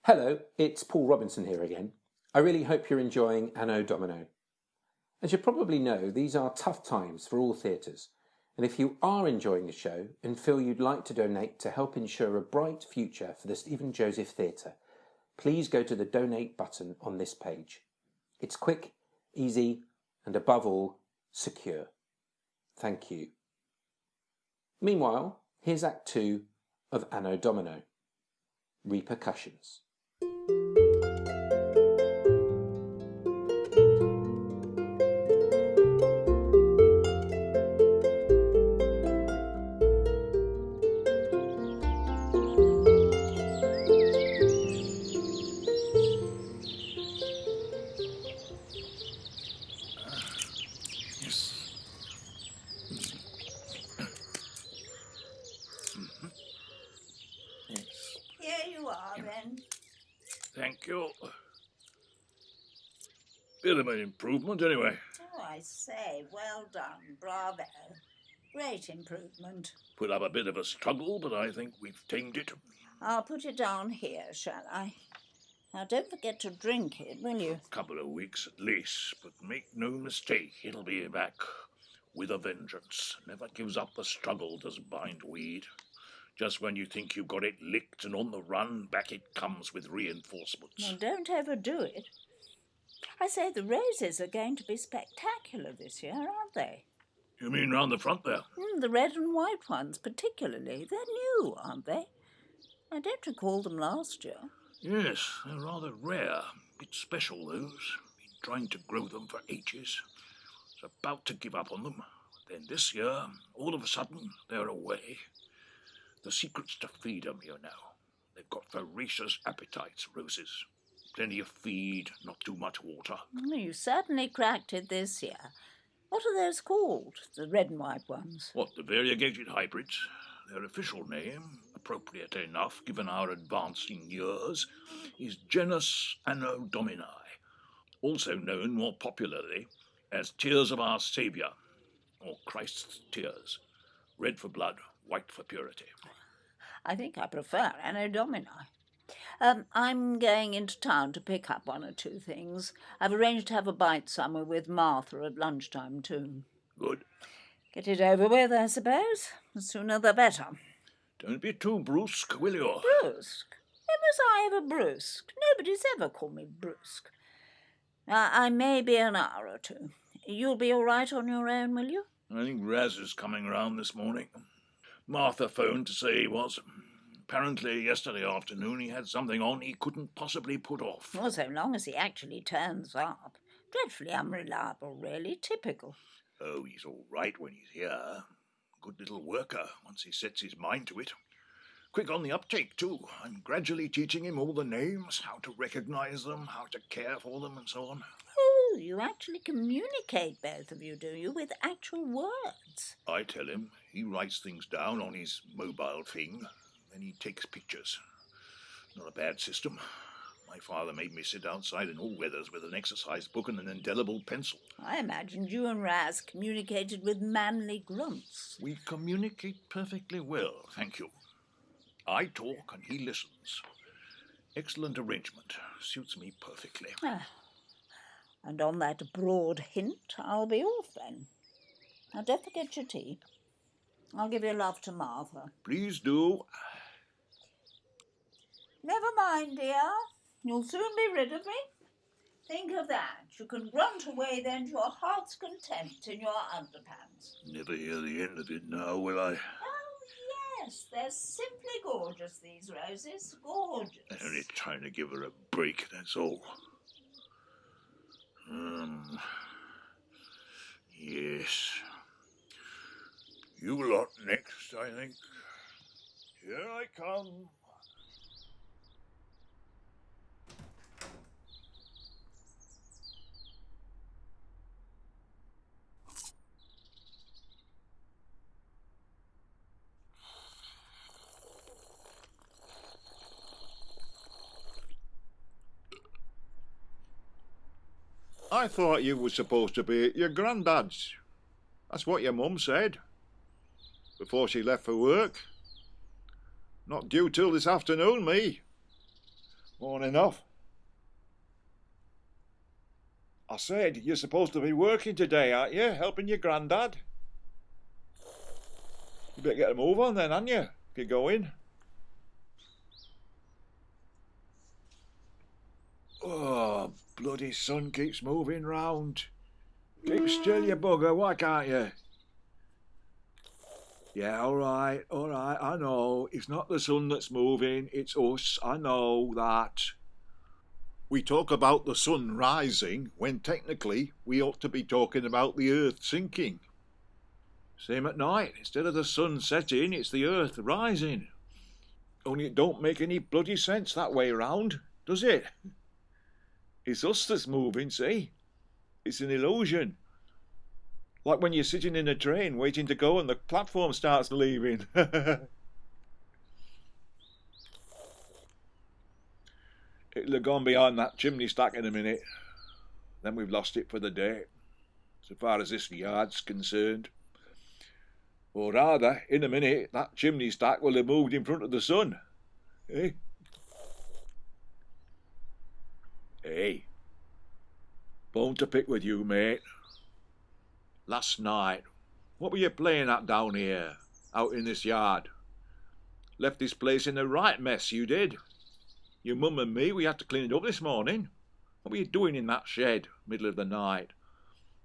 Hello, it's Paul Robinson here again. I really hope you're enjoying Anno Domino. As you probably know, these are tough times for all theatres, and if you are enjoying the show and feel you'd like to donate to help ensure a bright future for the Stephen Joseph Theatre, please go to the donate button on this page. It's quick, easy, and above all, secure. Thank you. Meanwhile, here's Act 2 of Anno Domino. Repercussions. Thank you. Bit of an improvement, anyway. Oh, I say, well done, bravo. Great improvement. Put up a bit of a struggle, but I think we've tamed it. I'll put it down here, shall I? Now, don't forget to drink it, will you? A couple of weeks at least, but make no mistake, it'll be back with a vengeance. Never gives up the struggle, does bindweed. Just when you think you've got it licked and on the run, back it comes with reinforcements. Well, don't overdo it. I say, the roses are going to be spectacular this year, aren't they? You mean round the front there? The red and white ones particularly. They're new, aren't they? I don't recall them last year. Yes, they're rather rare. Bit special, those. Been trying to grow them for ages. Was about to give up on them. Then this year, all of a sudden, they're away. The secret's to feed 'em, you know. They've got voracious appetites, roses. Plenty of feed, not too much water. You certainly cracked it this year. What are those called, the red and white ones? What, the variegated hybrids? Their official name, appropriate enough given our advancing years, is genus Anno Domini, also known more popularly as Tears of Our Saviour, or Christ's Tears. Red for blood, white for purity. I think I prefer Anno Domini. I'm going into town to pick up one or two things. I've arranged to have a bite somewhere with Martha at lunchtime, too. Good. Get it over with, I suppose. The sooner the better. Don't be too brusque, will you? Brusque? When was I ever brusque? Nobody's ever called me brusque. I may be an hour or two. You'll be all right on your own, will you? I think Raz is coming round this morning. Martha phoned to say he was. Apparently yesterday afternoon he had something on he couldn't possibly put off. Well, so long as he actually turns up. Dreadfully unreliable, really. Typical. Oh, he's all right when he's here. Good little worker, once he sets his mind to it. Quick on the uptake, too. I'm gradually teaching him all the names, how to recognise them, how to care for them, and so on. Oh, you actually communicate, both of you, do you, with actual words? I tell him. He writes things down on his mobile thing. Then he takes pictures. Not a bad system. My father made me sit outside in all weathers with an exercise book and an indelible pencil. I imagined you and Raz communicated with manly grunts. We communicate perfectly well, thank you. I talk and he listens. Excellent arrangement. Suits me perfectly. And on that broad hint, I'll be off then. Now, don't forget your tea. I'll give your love to Martha. Please do. Never mind, dear. You'll soon be rid of me. Think of that. You can grunt away then to your heart's content in your underpants. Never hear the end of it now, will I? Oh, yes. They're simply gorgeous, these roses. Gorgeous. Only trying to give her a break, that's all. Yes. You lot next, I think. Here I come. I thought you were supposed to be at your granddad's. That's what your mum said. Before she left for work. Not due till this afternoon, me. Morning off. I said, you're supposed to be working today, aren't you? Helping your granddad? You better get a move on then, aren't you? If you're going. Oh, bloody sun keeps moving round. Keep still, you bugger, why can't you? Yeah, all right, I know. It's not the sun that's moving, it's us, I know that. We talk about the sun rising when technically we ought to be talking about the earth sinking. Same at night. Instead of the sun setting, it's the earth rising. Only it don't make any bloody sense that way round, does it? It's us that's moving, see? It's an illusion. Like when you're sitting in a train waiting to go and the platform starts leaving. It'll have gone behind that chimney stack in a minute. Then we've lost it for the day, so far as this yard's concerned. Or rather, in a minute, that chimney stack will have moved in front of the sun. Eh? Hey, bone to pick with you, mate. Last night, what were you playing at down here, out in this yard? Left this place in a right mess, you did. Your mum and me, we had to clean it up this morning. What were you doing in that shed, middle of the night?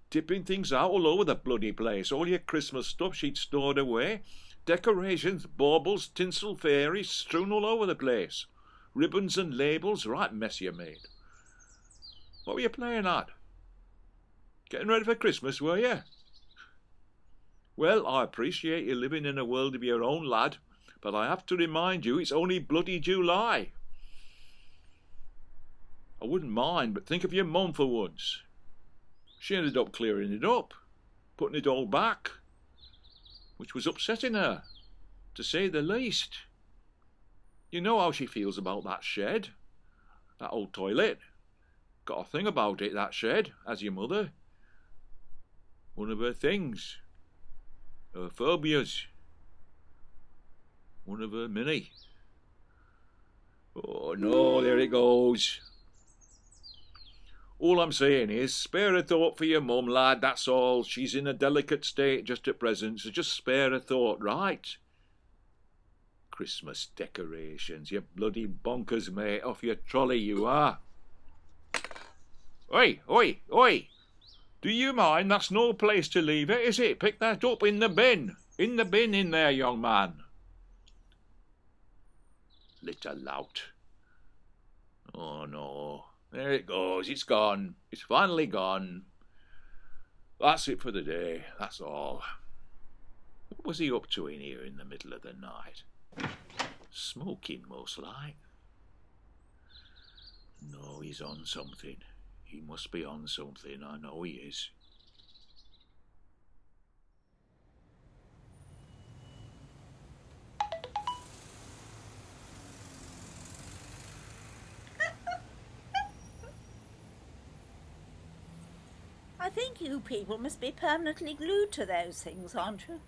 Tipping things out all over the bloody place, all your Christmas stuff she'd stored away. Decorations, baubles, tinsel, fairies, strewn all over the place. Ribbons and labels, right mess you made. What were you playing at? Getting ready for Christmas, were you? Well, I appreciate you living in a world of your own, lad, but I have to remind you it's only bloody July. I wouldn't mind, but think of your mum for once. She ended up clearing it up, putting it all back, which was upsetting her, to say the least. You know how she feels about that shed, that old toilet. Got a thing about it, that shed, as your mother. One of her things, her phobias. One of her many. Oh no, there it goes. All I'm saying is, spare a thought for your mum, lad, that's all. She's in a delicate state just at present, so just spare a thought, right? Christmas decorations, you bloody bonkers, mate, off your trolley you are. Oi, oi, oi! Do you mind? That's no place to leave it, is it? Pick that up in the bin. In the bin in there, young man. Little lout. Oh no. There it goes, it's gone. It's finally gone. That's it for the day, that's all. What was he up to in here in the middle of the night? Smoking, most like. No, he's on something. He must be on something, I know he is. I think you people must be permanently glued to those things, aren't you?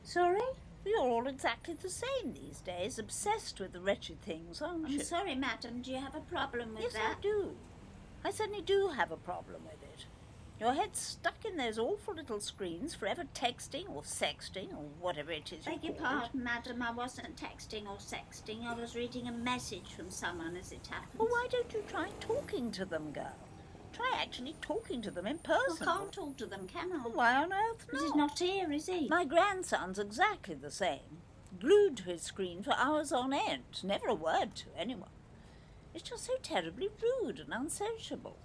Sorry? You're all exactly the same these days, obsessed with the wretched things, aren't you? I'm sorry, madam. Do you have a problem with Yes, that? I do. I certainly do have a problem with it. Your head's stuck in those awful little screens, forever texting or sexting or whatever it is you Beg your call it. pardon, madam. I wasn't texting or sexting. I was reading a message from someone, as it happens. Well, why don't you try talking to them, girl? Try actually talking to them in I person. can't talk to them, can I? Well, why on earth Because he's not? not here, is he? My grandson's exactly the same. Glued to his screen for hours on end. Never a word to anyone. It's just so terribly rude and unsociable.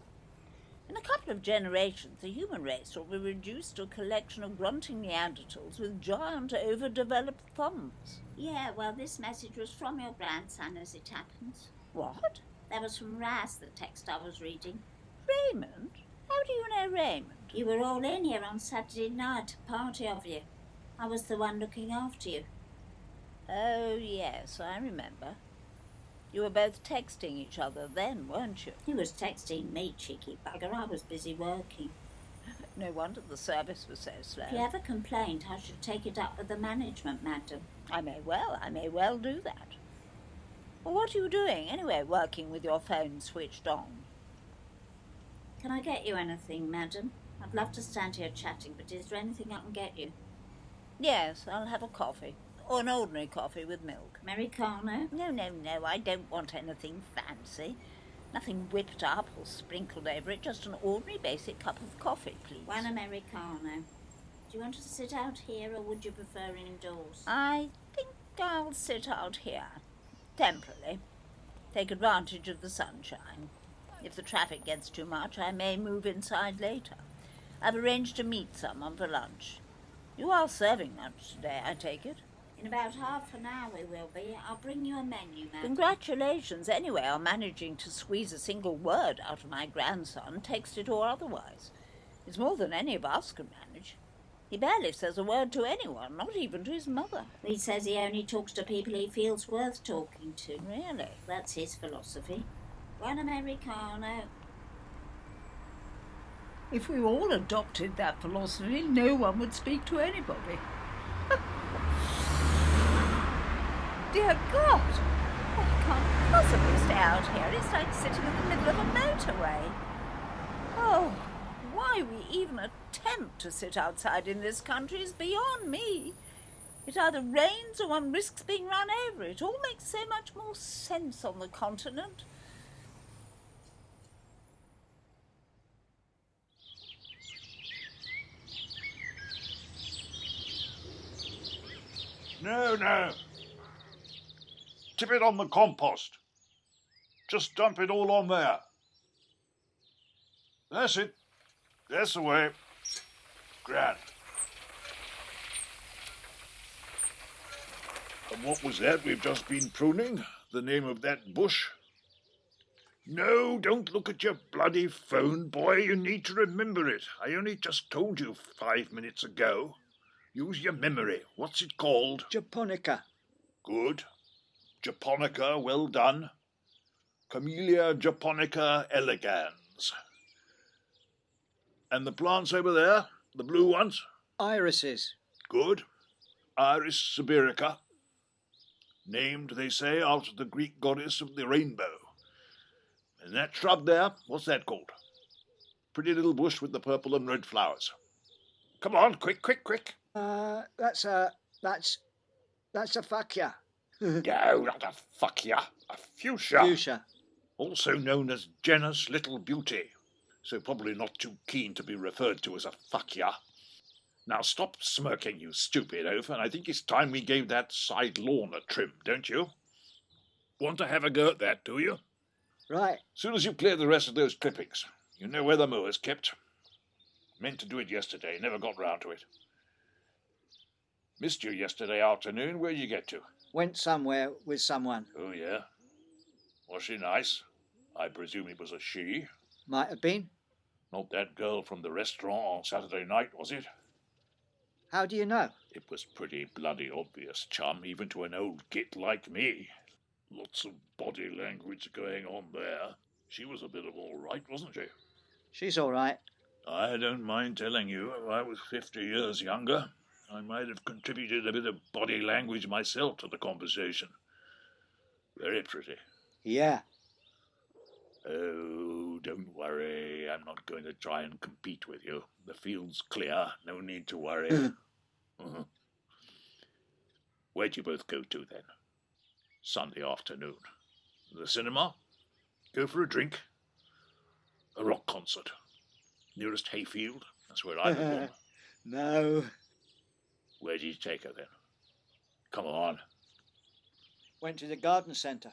In a couple of generations, the human race will be reduced to a collection of grunting Neanderthals with giant, overdeveloped thumbs. Yeah, well, this message was from your grandson, as it happens. What? That was from Raz, the text I was reading. Raymond? How do you know Raymond? You were all in here on Saturday night, a party of you. I was the one looking after you. Oh, yes, I remember. You were both texting each other then, weren't you? He was texting me, cheeky bugger. I was busy working. No wonder the service was so slow. If you have a complaint, I should take it up with the management, madam. I may well do that. Well, what are you doing anyway, working with your phone switched on? Can I get you anything, madam? I'd love to stand here chatting, but is there anything I can get you? Yes, I'll have a coffee. Or an ordinary coffee with milk. Americano? No, I don't want anything fancy. Nothing whipped up or sprinkled over it, just an ordinary basic cup of coffee, please. One Americano. Do you want to sit out here, or would you prefer indoors? I think I'll sit out here. Temporarily. Take advantage of the sunshine. If the traffic gets too much, I may move inside later. I've arranged to meet someone for lunch. You are serving lunch today, I take it? In about half an hour we will be. I'll bring you a menu, madam. Congratulations, anyway, on managing to squeeze a single word out of my grandson, text it or otherwise. It's more than any of us can manage. He barely says a word to anyone, not even to his mother. He says he only talks to people he feels worth talking to. Really? That's his philosophy. One Americano. If we all adopted that philosophy, no one would speak to anybody. Dear God! I can't possibly stay out here. It's like sitting in the middle of a motorway. Oh, why we even attempt to sit outside in this country is beyond me. It either rains or one risks being run over. It all makes so much more sense on the continent. No. Tip it on the compost. Just dump it all on there. That's it. That's the way. Grand. And what was that we've just been pruning? The name of that bush? No, don't look at your bloody phone, boy. You need to remember it. I only just told you 5 minutes ago. Use your memory. What's it called? Japonica. Good. Japonica, well done. Camellia japonica elegans. And the plants over there, the blue ones? Irises. Good. Iris sibirica. Named, they say, after the Greek goddess of the rainbow. And that shrub there, what's that called? Pretty little bush with the purple and red flowers. Come on, quick. That's a fuchsia. No, not a fuchsia. A fuchsia. Fuchsia. Also known as Janus Little Beauty. So probably not too keen to be referred to as a fuchsia. Now stop smirking, you stupid oaf, and I think it's time we gave that side lawn a trim, don't you? Want to have a go at that, do you? Right. Soon as you clear the rest of those clippings. You know where the mower's kept. Meant to do it yesterday, never got round to it. Missed you yesterday afternoon. Where'd you get to? Went somewhere with someone. Oh, yeah? Was she nice? I presume it was a she. Might have been. Not that girl from the restaurant on Saturday night, was it? How do you know? It was pretty bloody obvious, chum, even to an old git like me. Lots of body language going on there. She was a bit of all right, wasn't she? She's all right. I don't mind telling you, if I was 50 years younger, I might have contributed a bit of body language myself to the conversation. Very pretty. Yeah. Oh, don't worry. I'm not going to try and compete with you. The field's clear. No need to worry. Where'd you both go to, then? Sunday afternoon. The cinema? Go for a drink? A rock concert? Nearest hayfield? That's where I was born. No. Where'd you take her, then? Come on. Went to the garden centre.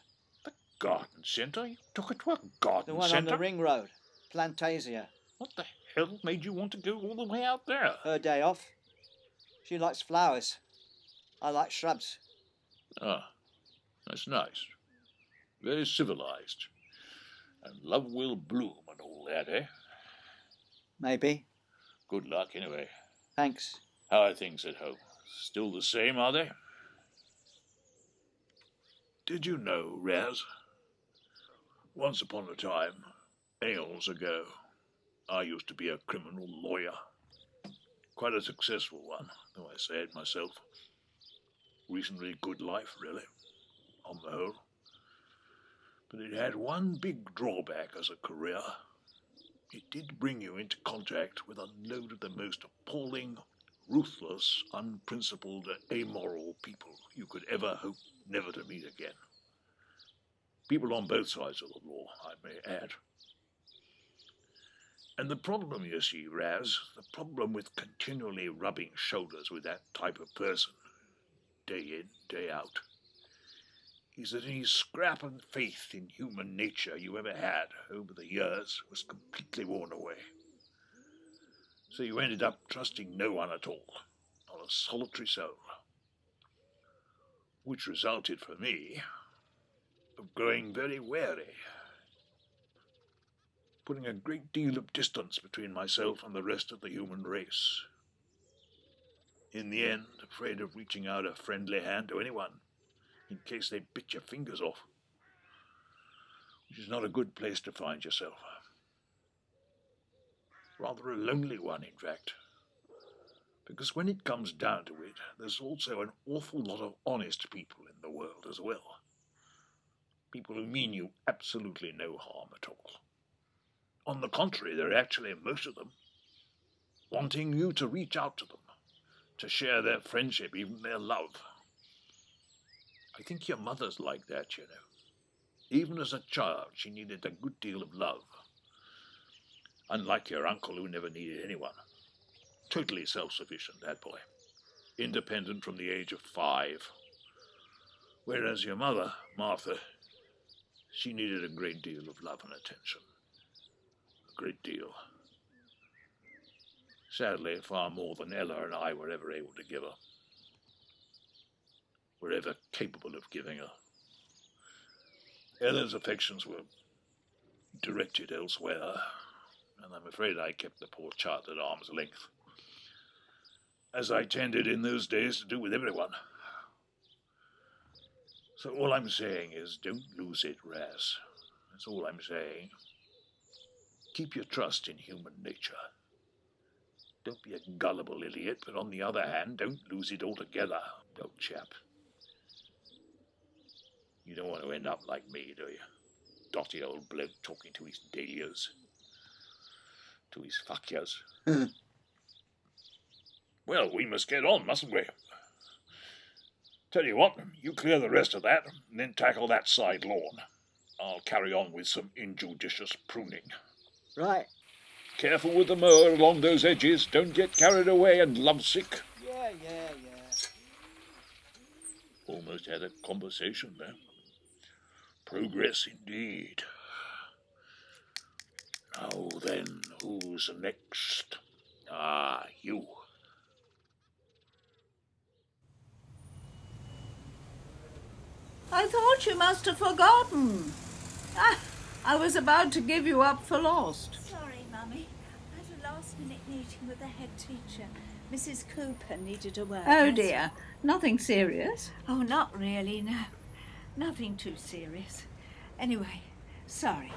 Garden centre? You took her to a garden The one centre? on the ring road. Plantasia. What the hell made you want to go all the way out there? Her day off. She likes flowers. I like shrubs. Ah, that's nice. Very civilized. And love will bloom and all that, eh? Maybe. Good luck, anyway. Thanks. How are things at home? Still the same, are they? Did you know, Raz? Once upon a time, aeons ago, I used to be a criminal lawyer. Quite a successful one, though I say it myself. Reasonably good life, really, on the whole. But it had one big drawback as a career. It did bring you into contact with a load of the most appalling, ruthless, unprincipled, amoral people you could ever hope never to meet again. People on both sides of the law, I may add. And the problem, you see, Raz, the problem with continually rubbing shoulders with that type of person, day in, day out, is that any scrap of faith in human nature you ever had over the years was completely worn away. So you ended up trusting no one at all, not a solitary soul. Which resulted for me of growing very wary, putting a great deal of distance between myself and the rest of the human race. In the end, afraid of reaching out a friendly hand to anyone, in case they bit your fingers off, which is not a good place to find yourself. Rather a lonely one, in fact, because when it comes down to it, there's also an awful lot of honest people in the world as well. People who mean you absolutely no harm at all. On the contrary, they're actually, most of them, wanting you to reach out to them, to share their friendship, even their love. I think your mother's like that, you know. Even as a child, she needed a good deal of love. Unlike your uncle, who never needed anyone. Totally self-sufficient, that boy. Independent from the age of 5. Whereas your mother, Martha, she needed a great deal of love and attention. A great deal. Sadly, far more than Ella and I were ever able to give her. Were ever capable of giving her. Ella's affections were directed elsewhere, and I'm afraid I kept the poor child at arm's length, as I tended in those days to do with everyone. So all I'm saying is, don't lose it, Raz. That's all I'm saying. Keep your trust in human nature. Don't be a gullible idiot, but on the other hand, don't lose it altogether, old chap. You don't want to end up like me, do you? Dotty old bloke talking to his dahlias. To his fuckyas. Well, we must get on, mustn't we? Tell you what, you clear the rest of that, and then tackle that side lawn. I'll carry on with some injudicious pruning. Right. Careful with the mower along those edges. Don't get carried away and lovesick. Yeah. Almost had a conversation there. Progress indeed. Now then, who's next? Ah, you. I thought you must have forgotten. I was about to give you up for lost. Sorry, Mummy. I had a last-minute meeting with the head teacher. Mrs. Cooper needed a word. Oh dear, nothing serious? Oh, not really, no. Nothing too serious. Anyway, sorry.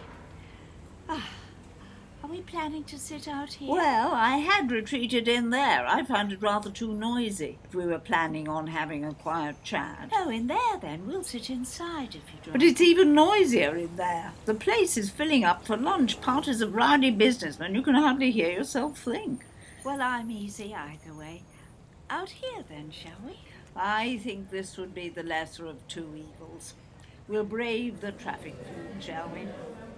Are we planning to sit out here? Well, I had retreated in there. I found it rather too noisy if we were planning on having a quiet chat. Oh, in there then. We'll sit inside if you don't. But it's even noisier in there. The place is filling up for lunch. Parties of rowdy businessmen. You can hardly hear yourself think. Well, I'm easy either way. Out here then, shall we? I think this would be the lesser of two evils. We'll brave the traffic fume, shall we?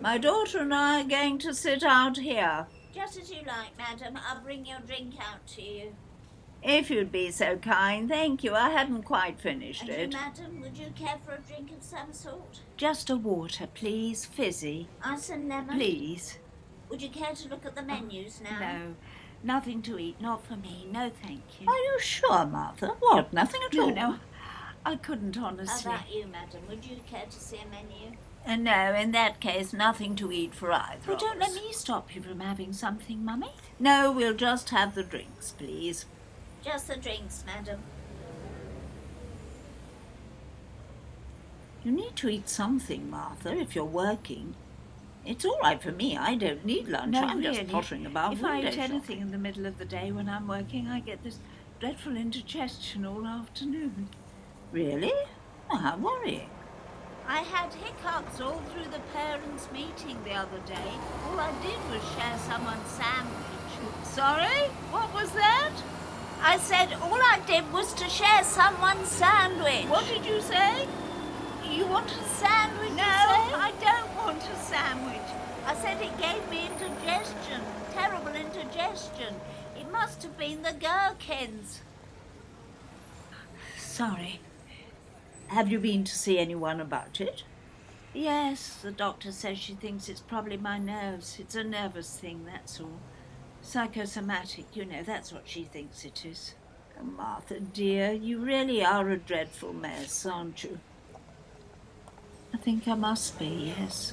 My daughter and I are going to sit out here. Just as you like, madam. I'll bring your drink out to you. If you'd be so kind, thank you. I hadn't quite finished And it. you, madam, would you care for a drink of some sort? Just a water, please. Fizzy. Ice and lemon? Please. Would you care to look at the menus now? No. Nothing to eat, not for me. No, thank you. Are you sure, Martha? What? Nothing at all? No. I couldn't, How honestly. about you, madam? Would you care to see a menu? No, in that case, nothing to eat for either Well, of don't us. let me stop you from having something, Mummy. No, we'll just have the drinks, please. Just the drinks, madam. You need to eat something, Martha, if you're working. It's all right for me. I don't need lunch. No, I'm just really. pottering about. If I window eat shopping. anything in the middle of the day when I'm working, I get this dreadful indigestion all afternoon. Really? Oh, how worrying. I had hiccups all through the parents' meeting the other day. All I did was share someone's sandwich. Sorry? What was that? I said all I did was to share someone's sandwich. What did you say? You want a sandwich? No, I don't want a sandwich. I said it gave me indigestion. Terrible indigestion. It must have been the gherkins. Sorry. Have you been to see anyone about it? Yes, the doctor says she thinks it's probably my nerves. It's a nervous thing, that's all. Psychosomatic, you know, that's what she thinks it is. Oh, Martha, dear, you really are a dreadful mess, aren't you? I think I must be, yes.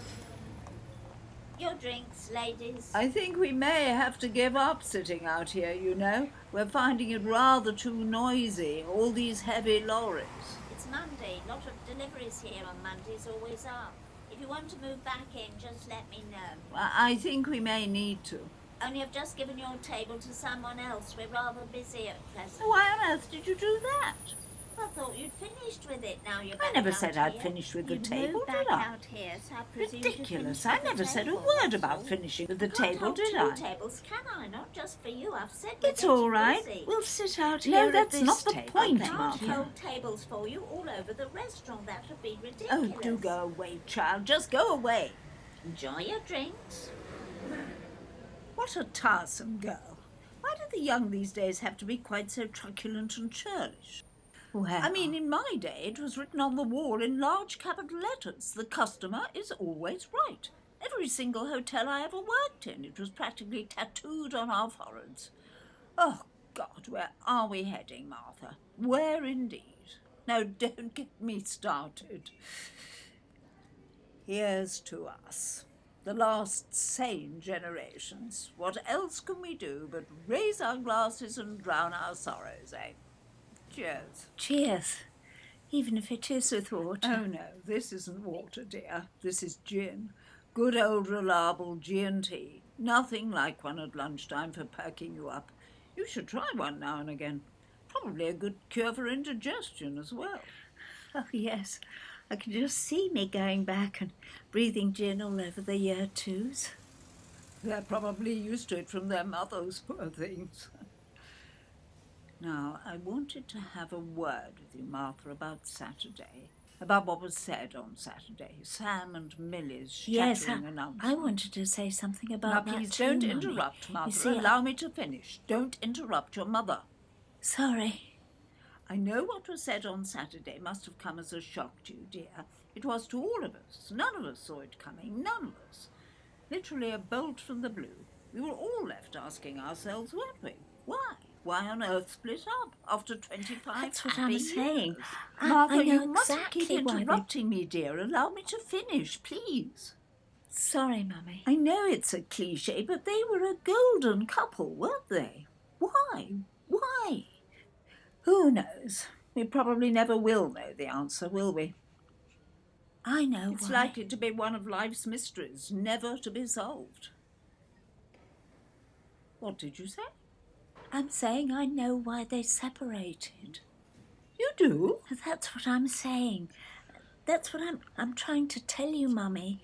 Your drinks, ladies. I think we may have to give up sitting out here, you know. We're finding it rather too noisy, all these heavy lorries. It's Monday. A lot of deliveries here on Mondays always are. If you want to move back in, just let me know. I think we may need to. Only I've just given your table to someone else. We're rather busy at present. Why on earth did you do that? I thought you'd finished with it. Now you're I never said I'd finished with the table, did I? Out here, so I presume Ridiculous. you I finished never with the said a table, word that's about all. finishing with the I can't table, hold did two I? tables, can I? Not just for you. I've said we're It's getting all right. busy. We'll sit out here No, at that's this not the table. point, I can't Martha. hold Hold tables for you all over the restaurant. That would be ridiculous. Oh, do go away, child. Just go away. Enjoy your drinks. What a tiresome girl. Why do the young these days have to be quite so truculent and churlish? Well, I mean, in my day, it was written on the wall in large capital letters. The customer is always right. Every single hotel I ever worked in, it was practically tattooed on our foreheads. Oh, God, where are we heading, Martha? Where indeed? No, don't get me started. Here's to us, the last sane generations. What else can we do but raise our glasses and drown our sorrows, eh? Cheers. Cheers. Even if it is with water. Oh, no, this isn't water, dear. This is gin. Good old reliable G&T. Nothing like one at lunchtime for perking you up. You should try one now and again. Probably a good cure for indigestion as well. Oh, yes. I can just see me going back and breathing gin all over the year twos. They're probably used to it from their mothers, poor things. Now, I wanted to have a word with you, Martha, about Saturday. About what was said on Saturday. Sam and Millie's shattering announcement. I wanted to say something about now, that please too, don't Mummy. interrupt, Martha. You see, Allow me to finish. Don't interrupt your mother. Sorry. I know what was said on Saturday must have come as a shock to you, dear. It was to all of us. None of us saw it coming. None of us. Literally a bolt from the blue. We were all left asking ourselves, weren't we? Why? Why on earth split up after 25 That's what happy I'm saying. years? I Martha, know you mustn't exactly keep why we- interrupting me, dear. Allow me to finish, please. Sorry, Mummy. I know it's a cliche, but they were a golden couple, weren't they? Why? Why? Who knows? We probably never will know the answer, will we? I know It's why. likely to be one of life's mysteries, never to be solved. What did you say? I'm saying I know why they separated. You do? That's what I'm saying. That's what I'm trying to tell you, Mummy.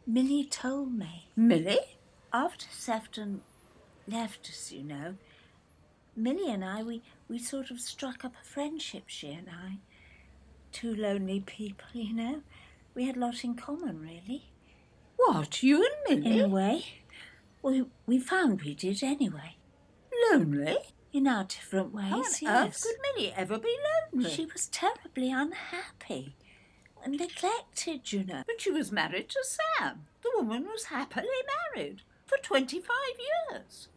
Millie told me. Millie? After Sefton left us, you know, Millie and I, we sort of struck up a friendship, she and I. Two lonely people, you know. We had a lot in common, really. What, you and Millie? In a way. We found we did anyway. Lonely? In our different ways, How on yes. earth could Millie ever be lonely? She was terribly unhappy and neglected, you know. But she was married to Sam. The woman was happily married for 25 years.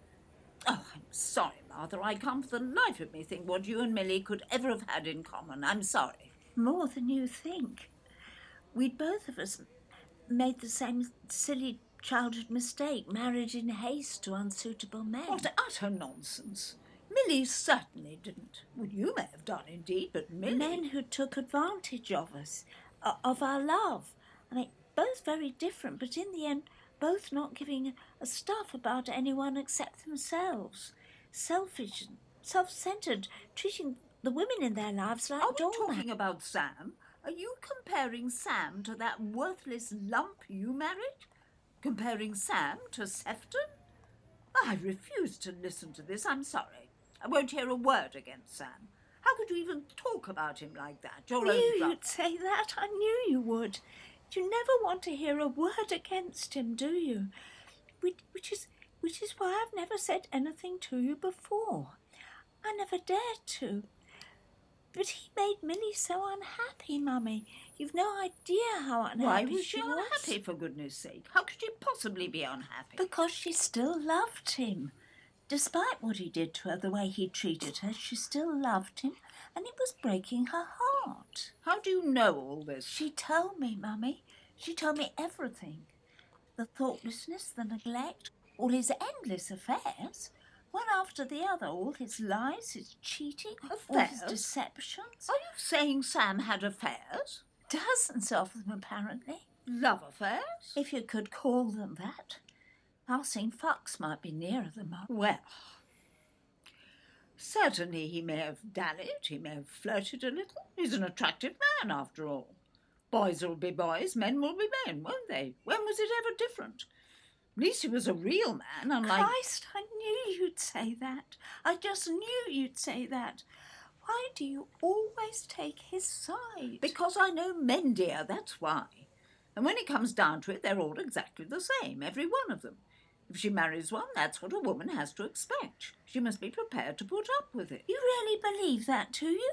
Oh, I'm sorry, Martha. I can't for the life of me think what you and Millie could ever have had in common. I'm sorry. More than you think. We'd both of us made the same silly childhood mistake, married in haste to unsuitable men. What utter nonsense. Millie certainly didn't. Well, you may have done, indeed, but Millie... Men who took advantage of us, of our love. I mean, both very different, but in the end, both not giving a stuff about anyone except themselves. Selfish and self-centred, treating the women in their lives like Are we doormats. talking about Sam? Are you comparing Sam to that worthless lump you married? Comparing Sam to Sefton? I refuse to listen to this. I'm sorry. I won't hear a word against Sam. How could you even talk about him like that? Your I own knew brother. you'd say that. I knew you would. You never want to hear a word against him, do you? Which is why I've never said anything to you before. I never dared to. But he made Millie so unhappy, Mummy. You've no idea how unhappy Why was she was. unhappy, for goodness sake? How could she possibly be unhappy? Because she still loved him. Despite what he did to her, the way he treated her, she still loved him, and it was breaking her heart. How do you know all this? She told me, Mummy. She told me everything. The thoughtlessness, the neglect, all his endless affairs, one after the other, all his lies, his cheating, all his Affairs? deceptions. Are you saying Sam had affairs? Dozens of them, apparently. Love affairs? If you could call them that. Passing fucks might be nearer the mark. Well, certainly he may have dallied, he may have flirted a little. He's an attractive man, after all. Boys will be boys, men will be men, won't they? When was it ever different? At least he was a real man, unlike... Christ, I knew you'd say that. I just knew you'd say that. Why do you always take his side? Because I know men, dear, that's why. And when it comes down to it, they're all exactly the same, every one of them. If she marries one, that's what a woman has to expect. She must be prepared to put up with it. You really believe that, do you?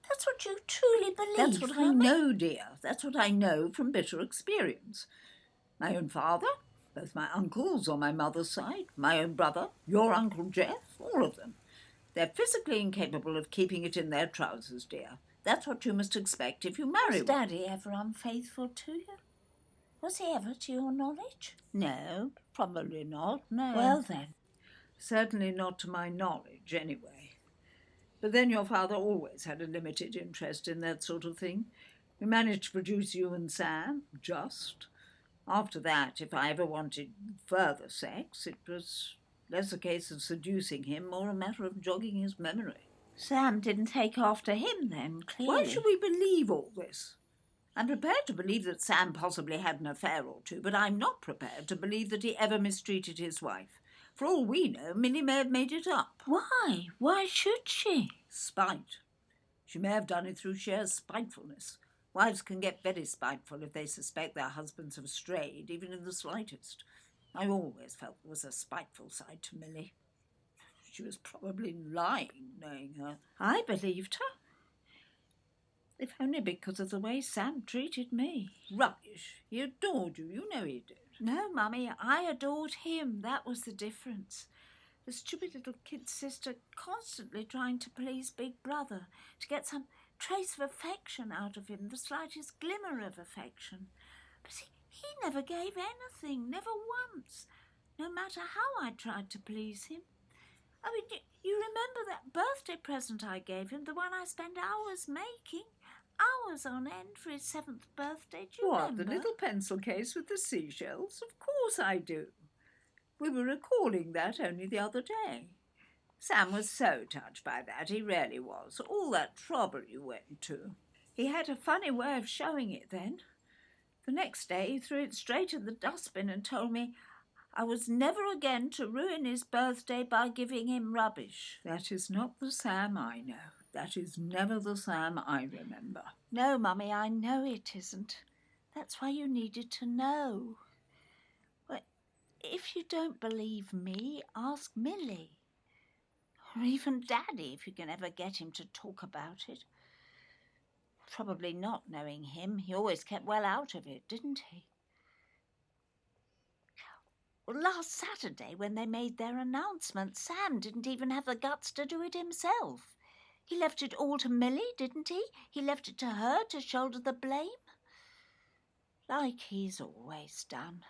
That's what you truly believe, That's what I Mummy? know, dear. That's what I know from bitter experience. My own father, both my uncles on my mother's side, my own brother, your Uncle Jeff, all of them. They're physically incapable of keeping it in their trousers, dear. That's what you must expect if you marry Was one. Daddy ever unfaithful to you? Was he ever, to your knowledge? No, probably not, no. Well, then. Certainly not to my knowledge, anyway. But then your father always had a limited interest in that sort of thing. We managed to produce you and Sam, just. After that, if I ever wanted further sex, it was less a case of seducing him, more a matter of jogging his memory. Sam didn't take after him then, clearly. Why should we believe all this? I'm prepared to believe that Sam possibly had an affair or two, but I'm not prepared to believe that he ever mistreated his wife. For all we know, Millie may have made it up. Why? Why should she? Spite. She may have done it through sheer spitefulness. Wives can get very spiteful if they suspect their husbands have strayed, even in the slightest. I always felt there was a spiteful side to Millie. She was probably lying, knowing her. I believed her. If only because of the way Sam treated me. Rubbish. He adored you. You know he did. No, Mummy, I adored him. That was the difference. The stupid little kid sister constantly trying to please Big Brother, to get some trace of affection out of him, the slightest glimmer of affection. But he never gave anything, never once, no matter how I tried to please him. I mean, you remember that birthday present I gave him, the one I spent hours making? Hours on end for his 7th birthday, do you remember? The little pencil case with the seashells? Of course I do. We were recalling that only the other day. Sam was so touched by that, he really was. All that trouble you went to. He had a funny way of showing it then. The next day he threw it straight in the dustbin and told me I was never again to ruin his birthday by giving him rubbish. That is not the Sam I know. That is never the Sam I remember. No, Mummy, I know it isn't. That's why you needed to know. Well, if you don't believe me, ask Millie. Or even Daddy, if you can ever get him to talk about it. Probably not, knowing him. He always kept well out of it, didn't he? Well, last Saturday, when they made their announcement, Sam didn't even have the guts to do it himself. He left it all to Millie, didn't he? He left it to her to shoulder the blame. Like he's always done.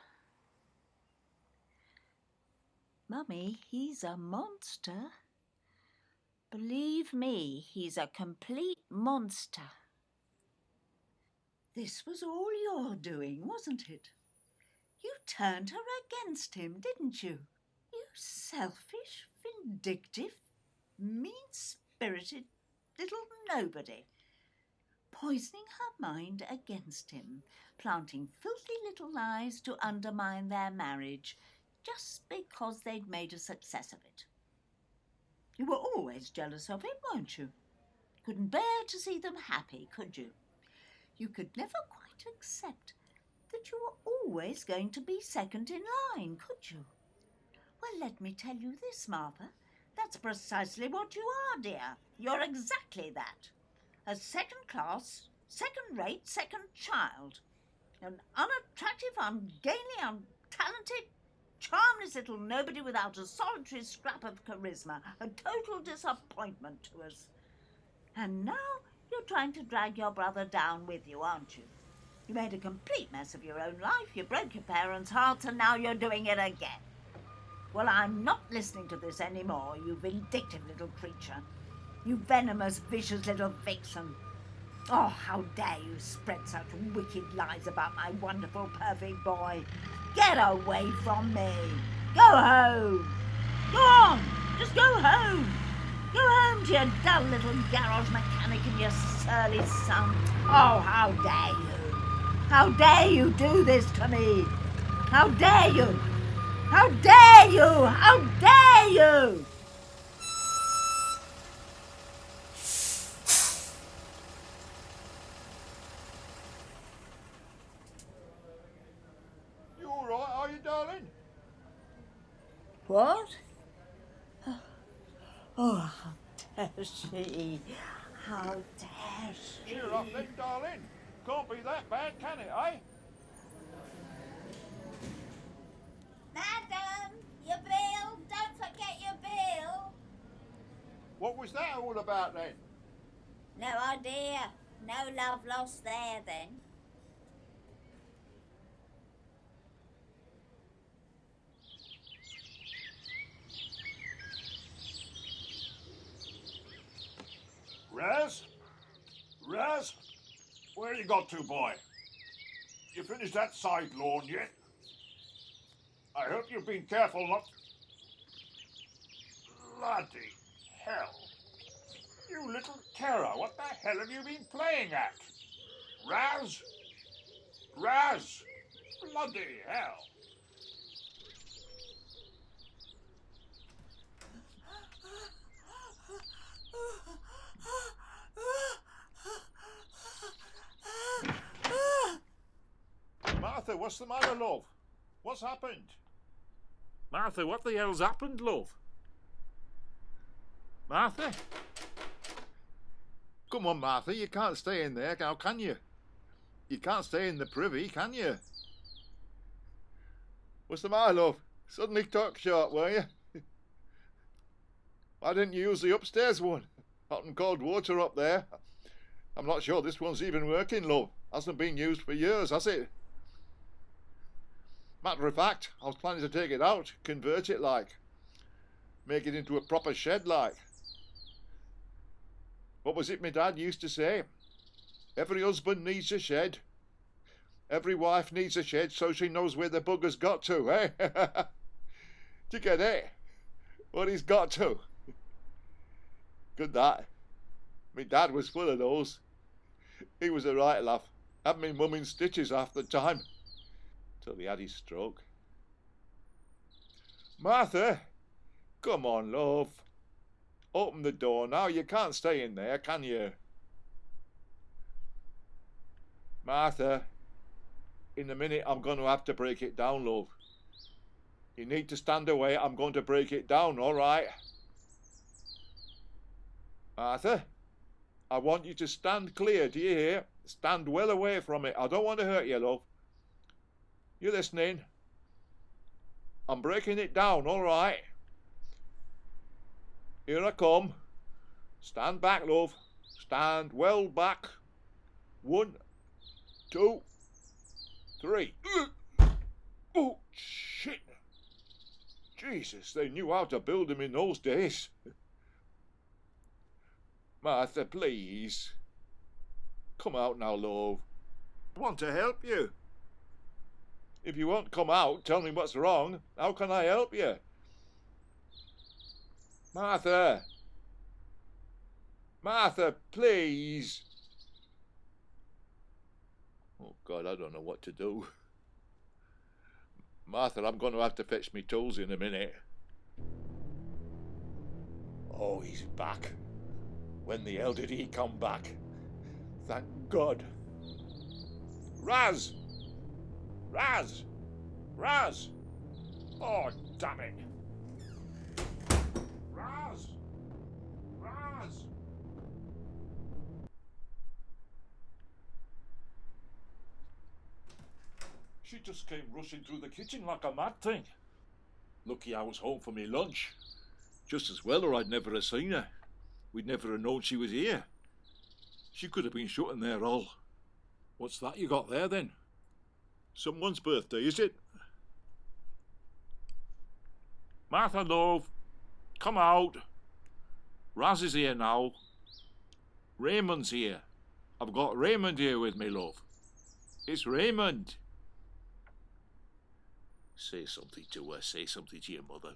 Mummy, he's a monster. Believe me, he's a complete monster. This was all your doing, wasn't it? You turned her against him, didn't you? You selfish, vindictive, mean-spirited little nobody. poisoning her mind against him, planting filthy little lies to undermine their marriage, just because they'd made a success of it. You were always jealous of him, weren't you? Couldn't bear to see them happy, could you? You could never quite accept that you were always going to be second in line, could you? Well, let me tell you this, Martha. That's precisely what you are, dear. You're exactly that. A second-class, second-rate, second child. An unattractive, ungainly, untalented, charmless little nobody without a solitary scrap of charisma. A total disappointment to us. And now you're trying to drag your brother down with you, aren't you? You made a complete mess of your own life, you broke your parents' hearts, and now you're doing it again. Well, I'm not listening to this anymore, you vindictive little creature. You venomous, vicious little vixen. Oh, how dare you spread such wicked lies about my wonderful, perfect boy. Get away from me. Go home. Go on, just go home. Go home to your dull little garage mechanic and your surly son. Oh, how dare you. How dare you do this to me? How dare you? How dare you? How dare you? You all right, are you, darling? What? Oh, how dare she? How dare she? Cheer up then, darling. Can't be that bad, can it, eh? Madam, your bill. Don't forget your bill. What was that all about then? No idea. No love lost there then. Raz? Raz? Where you got to, boy? You finished that side lawn yet? I hope you've been careful not... Bloody hell. You little terror, what the hell have you been playing at? Raz? Raz? Bloody hell. Martha, what's the matter, love? What's happened? Martha, what the hell's happened, love? Martha? Come on, Martha, you can't stay in there, how can you? You can't stay in the privy, can you? What's the matter, love? Suddenly talk short, were you? Why didn't you use the upstairs one? Hot and cold water up there. I'm not sure this one's even working, love. Hasn't been used for years, has it? Matter of fact, I was planning to take it out, convert it like. Make it into a proper shed like. What was it my dad used to say? Every husband needs a shed. Every wife needs a shed so she knows where the bugger's got to, eh? Do you get it? What he's got to. Good that. My dad was full of those. He was a right laugh. Had me mum in stitches half the time. Till he had his stroke. Martha, come on, love. Open the door now. You can't stay in there, can you? Martha, in a minute I'm going to have to break it down, love. You need to stand away. I'm going to break it down, all right? Martha, I want you to stand clear, do you hear? Stand well away from it. I don't want to hurt you, love. You listening? I'm breaking it down, all right? Here I come. Stand back, love. Stand well back. 1, 2, 3. Oh, shit. Jesus, they knew how to build them in those days. Martha, please. Come out now, love. I want to help you. If you won't come out, tell me what's wrong. How can I help you? Martha. Martha, please. God, I don't know what to do. Martha, I'm going to have to fetch me tools in a minute. Oh, he's back. When the hell did he come back? Thank God. Raz! Raz! Raz! Oh, damn it. Raz! Raz! She just came rushing through the kitchen like a mad thing. Lucky I was home for me lunch. Just as well, or I'd never have seen her. We'd never have known she was here. She could have been shut in there all. What's that you got there, then? Someone's birthday, is it? Martha, love, come out. Raz is here now. Raymond's here. I've got Raymond here with me, love. It's Raymond. Say something to her. Say something to your mother.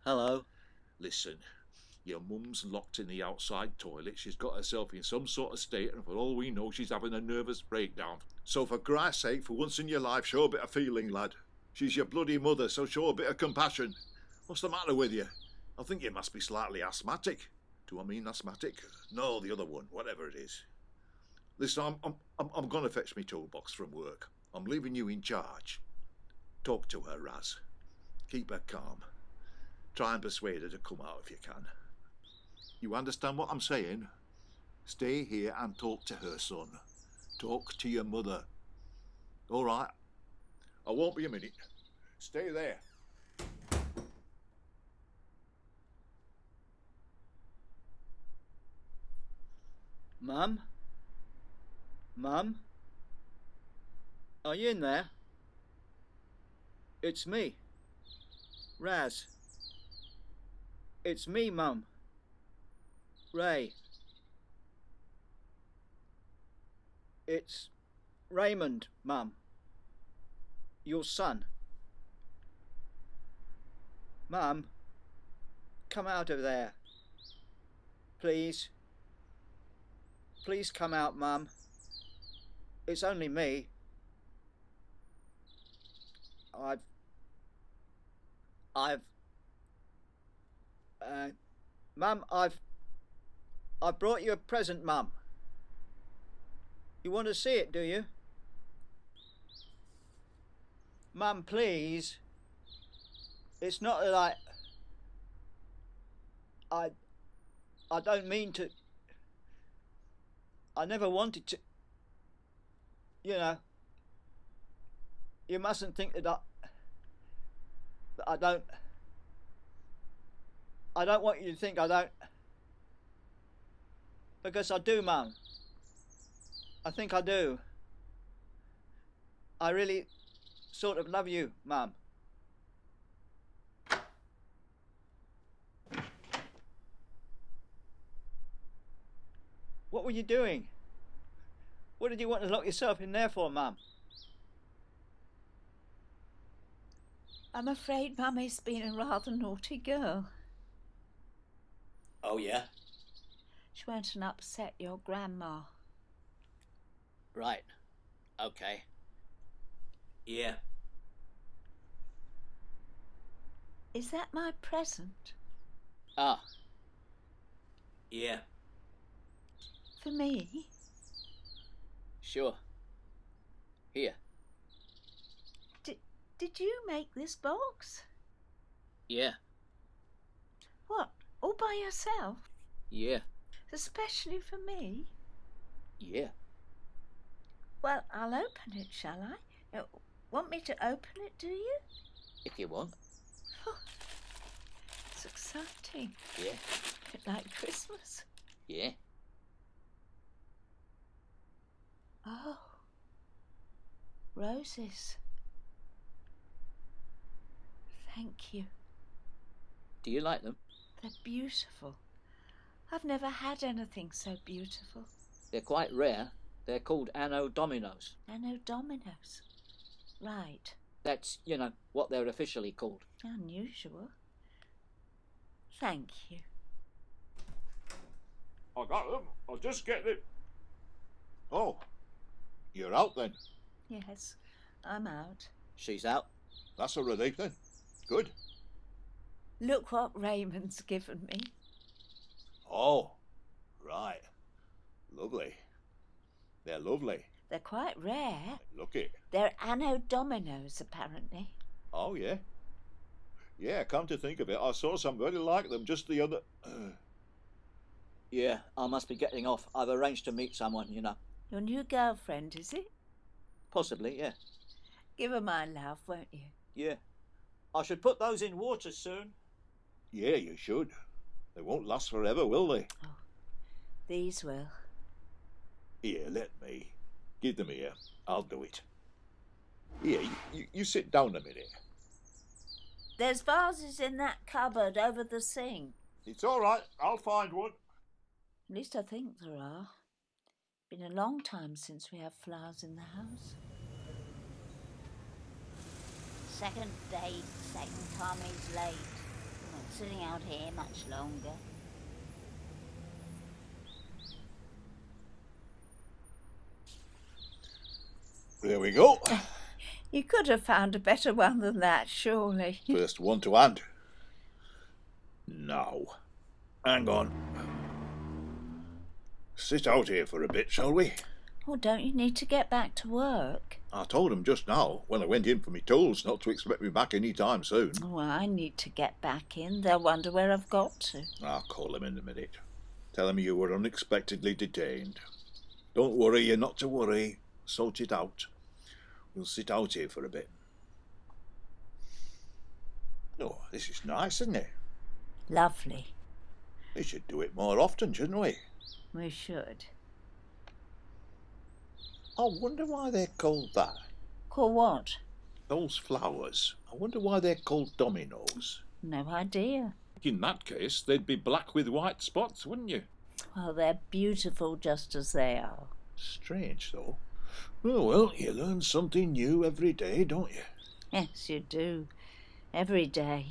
Hello. Listen, your mum's locked in the outside toilet. She's got herself in some sort of state, and for all we know, she's having a nervous breakdown. So for Christ's sake, for once in your life, show a bit of feeling, lad. She's your bloody mother, so show a bit of compassion. What's the matter with you? I think you must be slightly asthmatic. Do I mean asthmatic? No, the other one, whatever it is. Listen, I'm going to fetch me toolbox from work. I'm leaving you in charge. Talk to her, Raz. Keep her calm. Try and persuade her to come out if you can. You understand what I'm saying? Stay here and talk to her, son. Talk to your mother. All right? I won't be a minute. Stay there. Mum? Mum? Are you in there? It's me. Raz. It's me, Mum. Ray. It's Raymond, Mum. Your son. Mum, come out of there. Please. Please come out, Mum. It's only me. Mum, I've brought you a present, Mum. You want to see it, do you? Mum, please. It's not that I don't mean to. I never wanted to. You know. You mustn't think that I don't. I don't want you to think I don't. Because I do, Mum. I think I do. I really sort of love you, Mum. What were you doing? What did you want to lock yourself in there for, Mum? I'm afraid Mummy's been a rather naughty girl. Oh, yeah? She went and upset your grandma. Right. Okay. Yeah. Is that my present? Ah. Yeah. For me? Sure. Here. Did you make this box? Yeah. What, all by yourself? Yeah. Especially for me? Yeah. Well, I'll open it, shall I? Want me to open it, do you? If you want. Oh, it's exciting. Yeah. A bit like Christmas. Yeah. Oh. Roses. Thank you. Do you like them? They're beautiful. I've never had anything so beautiful. They're quite rare. They're called Anno Dominos. Anno Dominos. Right. That's, what they're officially called. Unusual. Thank you. I got them. I'll just get them. Oh, You're out then? Yes, I'm out. She's out. That's a relief then. Good. Look what Raymond's given me. Oh, right. Lovely. They're lovely. They're quite rare. Look it. They're Anno Dominoes, apparently. Oh, yeah. Yeah, come to think of it, I saw somebody like them just the other... Yeah, I must be getting off. I've arranged to meet someone, you know. Your new girlfriend, is it? Possibly, yeah. Give her my love, won't you? Yeah. I should put those in water soon. Yeah, you should. They won't last forever, will they? Oh, these will. Here, let me. Give them here. I'll do it. Here, you sit down a minute. There's vases in that cupboard over the sink. It's all right. I'll find one. At least I think there are. Been a long time since we have flowers in the house. Second date, second time he's late. I'm not sitting out here much longer. There we go. You could have found a better one than that, surely. First one to hand. Now, hang on. Sit out here for a bit, shall we? Oh, don't you need to get back to work? I told him just now, when I went in for my tools, not to expect me back any time soon. Oh, I need to get back in. They'll wonder where I've got to. I'll call him in a minute. Tell him you were unexpectedly detained. Don't worry, you're not to worry. Sort it out. We'll sit out here for a bit. Oh, this is nice, isn't it? Lovely. We should do it more often, shouldn't we? We should. I wonder why they're called that. Call what? Those flowers. I wonder why they're called dominoes. No idea. In that case, they'd be black with white spots, wouldn't you? Well, they're beautiful just as they are. Strange, though. Oh, well, you learn something new every day, don't you? Yes, you do. Every day.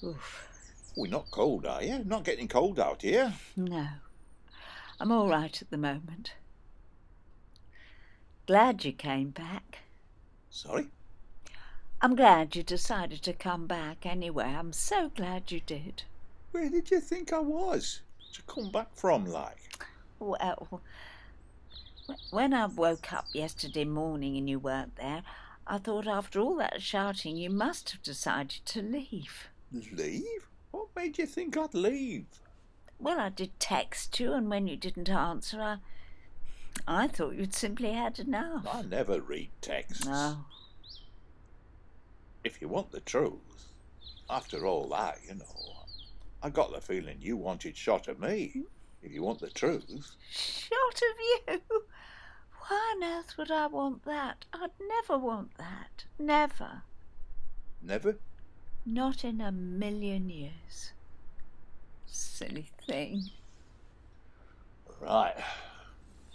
Oof. We're not cold, are you? Not getting cold out here? No. I'm all right at the moment. Glad you came back. Sorry? I'm glad you decided to come back anyway. I'm so glad you did. Where did you think I was? To come back from, like? Well, when I woke up yesterday morning and you weren't there, I thought after all that shouting you must have decided to leave. Leave? What made you think I'd leave? Well, I did text you, and when you didn't answer, I thought you'd simply had enough. I never read texts. No. If you want the truth, after all that, you know, I got the feeling you wanted shot of me. If you want the truth. Shot of you? Why on earth would I want that? I'd never want that. Never. Never? Not in a million years. Silly thing. Right.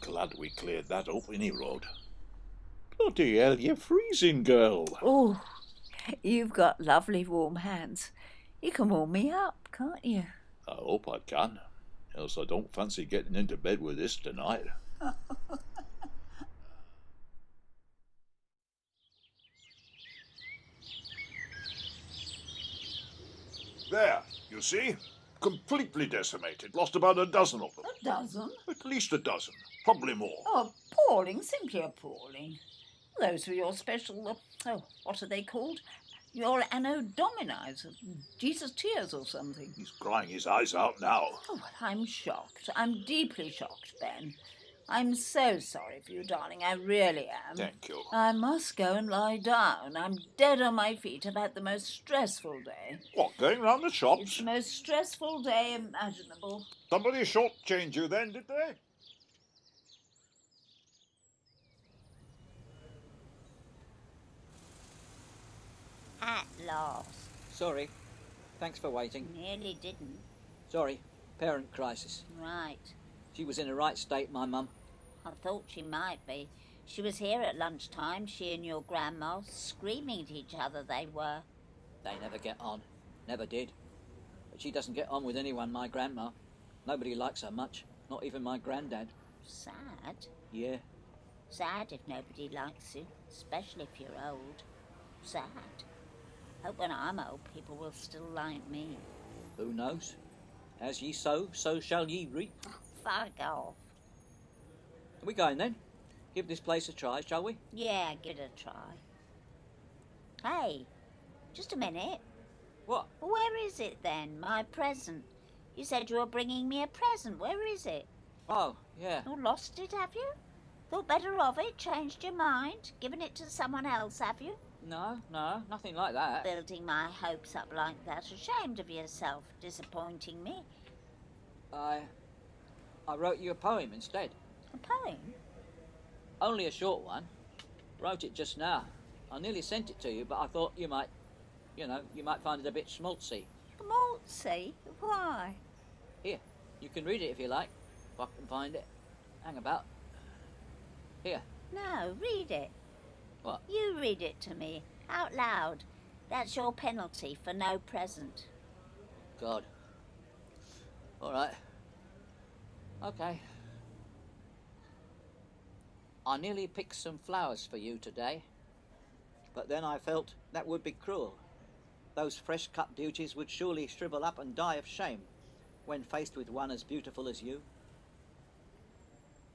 Glad we cleared that up, any road. Bloody hell, you're freezing, girl. Oh, you've got lovely warm hands. You can warm me up, can't you? I hope I can. Else I don't fancy getting into bed with this tonight. There, you see? Completely decimated. Lost about a dozen of them. A dozen? At least a dozen. Probably more. Oh, appalling, simply appalling. Those were your special, what are they called? Your Anno Dominis, Jesus Tears or something. He's crying his eyes out now. Oh, well, I'm shocked. I'm deeply shocked, Ben. I'm so sorry for you, darling. I really am. Thank you. I must go and lie down. I'm dead on my feet. I've had the most stressful day. What, going round the It's shops? the most stressful day imaginable. Somebody shortchanged you then, did they? At last. Sorry. Thanks for waiting. Nearly didn't. Sorry. Parent crisis. Right. She was in a right state, my mum. I thought she might be. She was here at lunchtime, she and your grandma, screaming at each other they were. They never get on. Never did. But she doesn't get on with anyone, my grandma. Nobody likes her much. Not even my granddad. Sad. Yeah. Sad if nobody likes you, especially if you're old. Sad. Hope when I'm old, people will still like me. Who knows? As ye sow, so shall ye reap. Fuck off. Are we going then? Give this place a try, shall we? Yeah, give it a try. Hey, just a minute. What? Where is it then, my present? You said you were bringing me a present. Where is it? Oh, yeah. You lost it, have you? Thought better of it, changed your mind, given it to someone else, have you? No, nothing like that. Building my hopes up like that. Ashamed of yourself, disappointing me. I wrote you a poem instead. A poem? Only a short one. Wrote it just now. I nearly sent it to you, but I thought you might find it a bit schmaltzy. Schmaltzy? Why? Here, you can read it if you like. If I can find it. Hang about. Here. No, read it. What? You read it to me, out loud. That's your penalty for no present. God. All right. Okay. I nearly picked some flowers for you today, but then I felt that would be cruel. Those fresh-cut beauties would surely shrivel up and die of shame when faced with one as beautiful as you.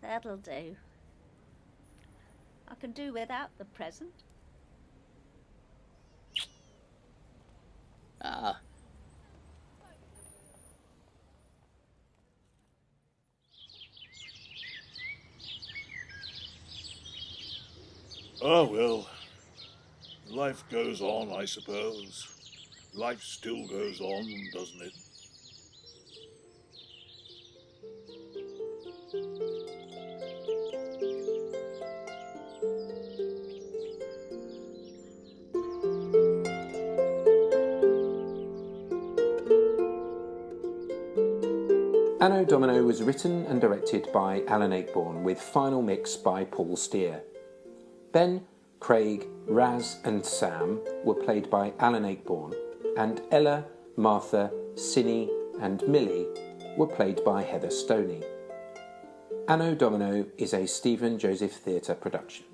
That'll do. I can do without the present. Ah. Oh, well, life goes on, I suppose. Life still goes on, doesn't it? Anno Domino was written and directed by Alan Ayckbourn with final mix by Paul Stear. Ben, Craig, Raz and Sam were played by Alan Ayckbourn, and Ella, Martha, Cinny and Millie were played by Heather Stoney. Anno Domino is a Stephen Joseph Theatre production.